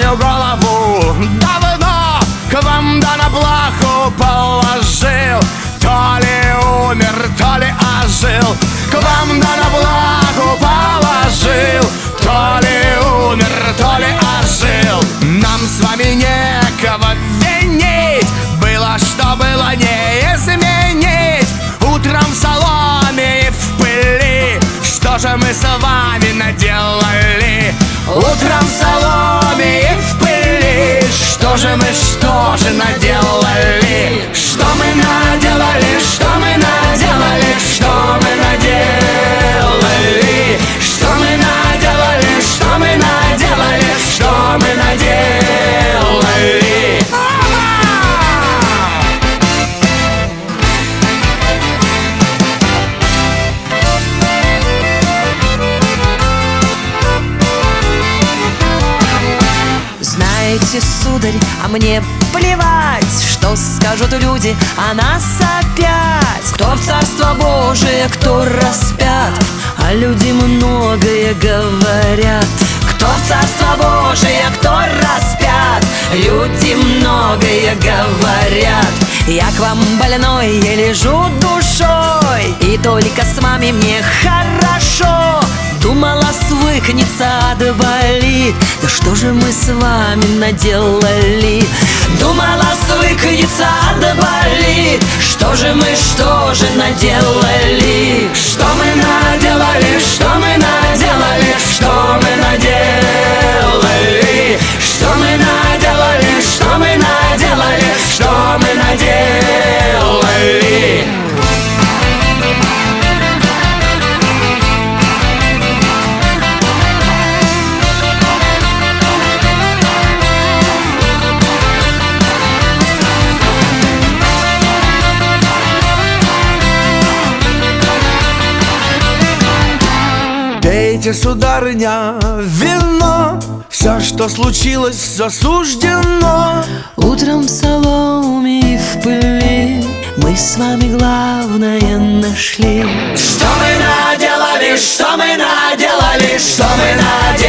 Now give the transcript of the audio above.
свою голову давно к вам да на плаху положил. То ли умер, то ли ожил, к вам да на плаху положил. То ли умер, то ли ожил. Нам с вами некого винить, было, что было, не изменить. Утром в соломе и в пыли, что же мы с вами наделали? Утром в соломе и в пыли, что же наделали? Что мы наделали, что мы наделали, что мы наделали? Что мы наделали, что мы наделали, что мы наделали? Знаете, сударь, а мне плевать, что скажут люди о нас опять. Кто в Царство Божие, кто распят, а люди многое говорят. Кто в Царство Божие, кто распят, люди многое говорят. Я к вам больной, я лежу душой, и только с вами мне хорошо. Думала, свыкнется, отболит, да что же мы с вами наделали? Думала, свыкнется, отболит, что же наделали? Что мы наделали, что мы наделали, что мы наделали? Что мы наделали, что мы наделали, что мы наделали? Пейте, сударыня, вино, все, что случилось, засуждено. Утром в соломе и в пыли мы с вами главное нашли. Что мы наделали, что мы наделали, что мы наделали?